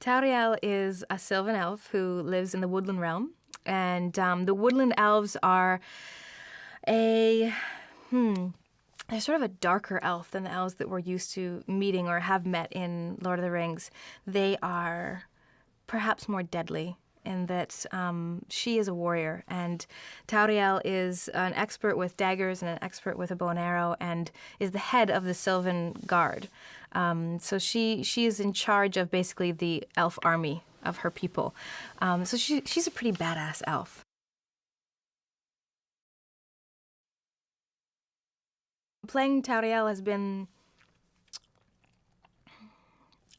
Tauriel is a sylvan elf who lives in the woodland realm, and the woodland elves are a they're sort of a darker elf than the elves that we're used to meeting or have met in Lord of the Rings. They are perhaps more deadly in that she is a warrior, and Tauriel is an expert with daggers and an expert with a bow and arrow, and is the head of the Sylvan Guard. So she is in charge of basically the elf army of her people. So she's a pretty badass elf. Playing Tauriel has been...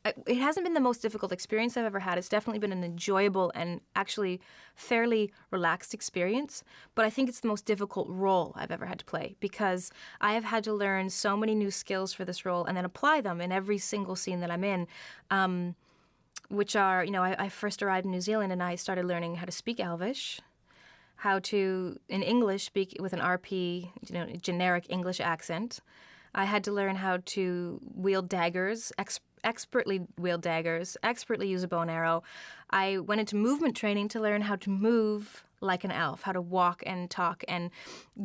It hasn't been the most difficult experience I've ever had. It's definitely been an enjoyable and actually fairly relaxed experience. But I think it's the most difficult role I've ever had to play, because I have had to learn so many new skills for this role and then apply them in every single scene that I'm in, which are, I first arrived in New Zealand and I started learning how to speak Elvish, how to, in English, speak with an RP, generic English accent. I had to learn how to wield daggers, expertly wield daggers, expertly use a bow and arrow. I went into movement training to learn how to move like an elf, how to walk and talk and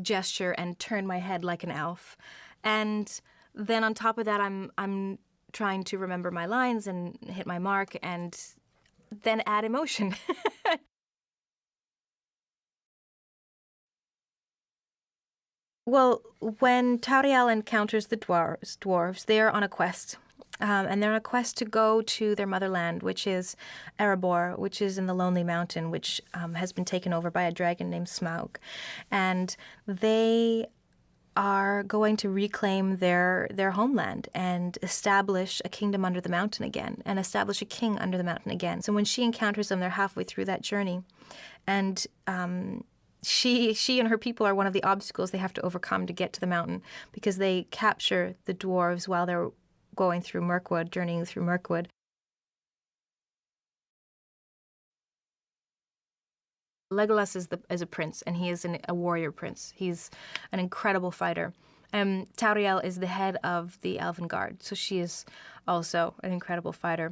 gesture and turn my head like an elf. And then on top of that, I'm trying to remember my lines and hit my mark and then add emotion. Well, when Tauriel encounters the dwarves, they are on a quest. And they're on a quest to go to their motherland, which is Erebor, which is in the Lonely Mountain, which has been taken over by a dragon named Smaug. And they are going to reclaim their homeland and establish a kingdom under the mountain again, and establish a king under the mountain again. So when she encounters them, they're halfway through that journey. And she and her people are one of the obstacles they have to overcome to get to the mountain, because they capture the dwarves while they're going through Mirkwood, journeying through Mirkwood. Legolas is a prince, and he is a warrior prince. He's an incredible fighter. Tauriel is the head of the Elven Guard, so she is also an incredible fighter.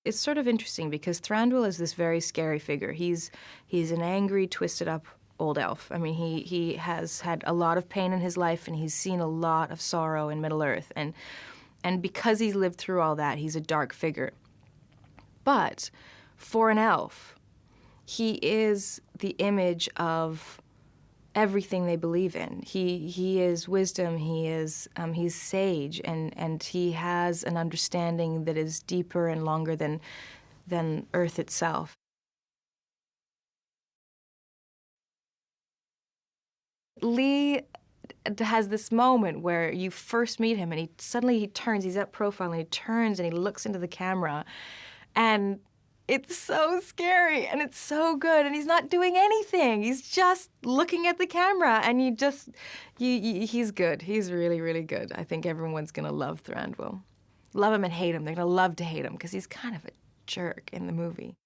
It's sort of interesting because Thranduil is this very scary figure. He's an angry, twisted up old elf. I mean, he has had a lot of pain in his life, and he's seen a lot of sorrow in Middle-earth. And because he's lived through all that, he's a dark figure. But for an elf, he is the image of everything they believe in. He is wisdom, he's sage, and he has an understanding that is deeper and longer than Earth itself. Lee has this moment where you first meet him, and he turns, he's up profile, and he turns and he looks into the camera, and it's so scary, and it's so good, and he's not doing anything. He's just looking at the camera, and he's good. He's really, really good. I think everyone's gonna love Thranduil. Love him and hate him. They're gonna love to hate him, because he's kind of a jerk in the movie.